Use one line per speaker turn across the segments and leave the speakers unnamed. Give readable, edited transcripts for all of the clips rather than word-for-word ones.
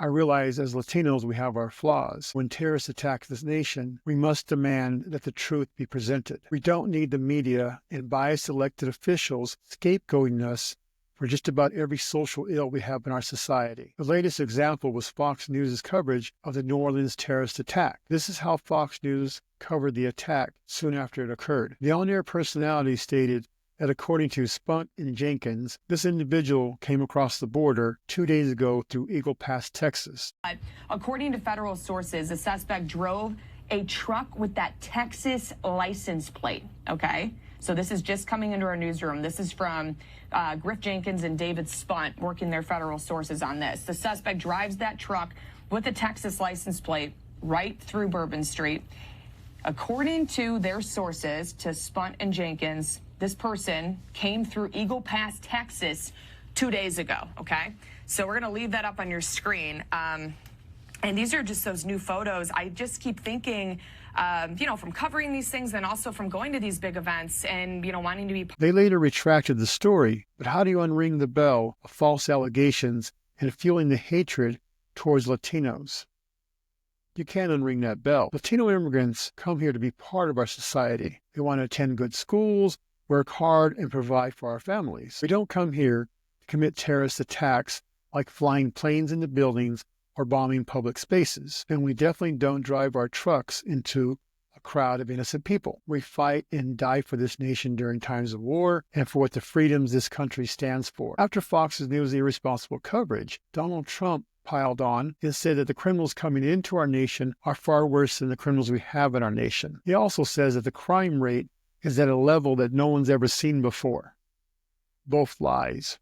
I realize as Latinos we have our flaws. When terrorists attack this nation, we must demand that the truth be presented. We don't need the media and biased elected officials scapegoating us for just about every social ill we have in our society. The latest example was Fox News' coverage of the New Orleans terrorist attack. This is how Fox News covered the attack soon after it occurred. The on-air personality stated that according to Spunt and Jenkins, this individual came across the border 2 days ago through Eagle Pass, Texas.
According to federal sources, the suspect drove a truck with that Texas license plate, okay? So this is just coming into our newsroom. This is from Griff Jenkins and David Spunt working their federal sources on this. The suspect drives that truck with a Texas license plate right through Bourbon Street. According to their sources, to Spunt and Jenkins, this person came through Eagle Pass, Texas 2 days ago, okay? So we're going to leave that up on your screen. And these are just those new photos. I just keep thinking, from covering these things and also from going to these big events and, wanting to be.
They later retracted the story, but how do you unring the bell of false allegations and fueling the hatred towards Latinos? You can't unring that bell. Latino immigrants come here to be part of our society. They want to attend good schools, work hard, and provide for our families. We don't come here to commit terrorist attacks like flying planes into buildings or bombing public spaces. And we definitely don't drive our trucks into a crowd of innocent people. We fight and die for this nation during times of war and for what the freedoms this country stands for. After Fox's News' irresponsible coverage, Donald Trump piled on and said that the criminals coming into our nation are far worse than the criminals we have in our nation. He also says that the crime rate is at a level that no one's ever seen before. Both lies.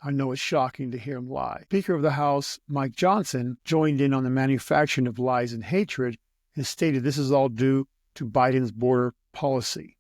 I know it's shocking to hear him lie. Speaker of the House, Mike Johnson, joined in on the manufacturing of lies and hatred and stated this is all due to Biden's border policy,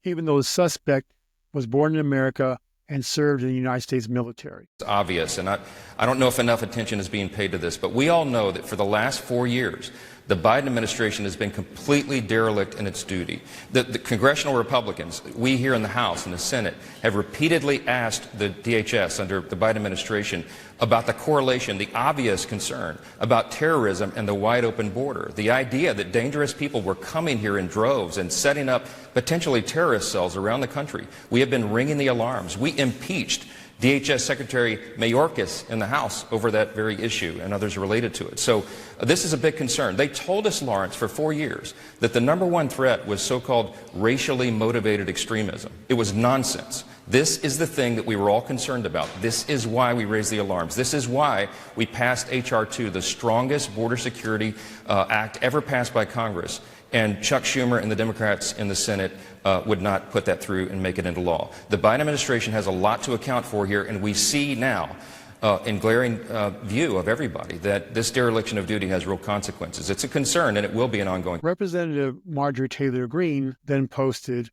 even though the suspect was born in America and served in the United States military.
It's obvious, and I don't know if enough attention is being paid to this, but we all know that for the last 4 years, the Biden administration has been completely derelict in its duty. The congressional Republicans, we here in the House and the Senate, have repeatedly asked the DHS under the Biden administration about the correlation, the obvious concern about terrorism and the wide open border. The idea that dangerous people were coming here in droves and setting up potentially terrorist cells around the country. We have been ringing the alarms. We impeached DHS Secretary Mayorkas in the House over that very issue and others related to it. So this is a big concern. They told us, Lawrence, for 4 years that the #1 threat was so-called racially motivated extremism. It was nonsense. This is the thing that we were all concerned about. This is why we raised the alarms. This is why we passed H.R. 2, the strongest border security act ever passed by Congress. And Chuck Schumer and the Democrats in the Senate would not put that through and make it into law. The Biden administration has a lot to account for here, and we see now, in glaring view of everybody, that this dereliction of duty has real consequences. It's a concern, and it will be an ongoing.
Representative Marjorie Taylor Greene then posted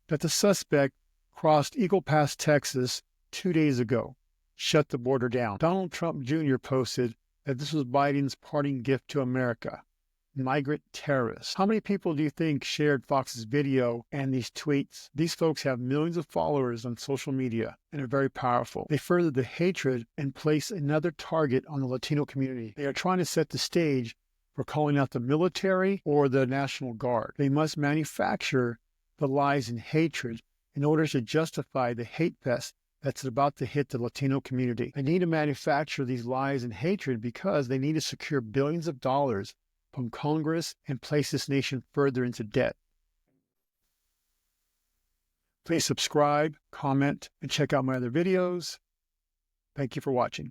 that the suspect crossed Eagle Pass, Texas 2 days ago, shut the border down. Donald Trump Jr. posted that this was Biden's parting gift to America. Migrant terrorists. How many people do you think shared Fox's video and these tweets? These folks have millions of followers on social media and are very powerful. They further the hatred and place another target on the Latino community. They are trying to set the stage for calling out the military or the National Guard. They must manufacture the lies and hatred in order to justify the hate fest that's about to hit the Latino community. They need to manufacture these lies and hatred because they need to secure billions of dollars from Congress and place this nation further into debt. Please subscribe, comment, and check out my other videos. Thank you for watching.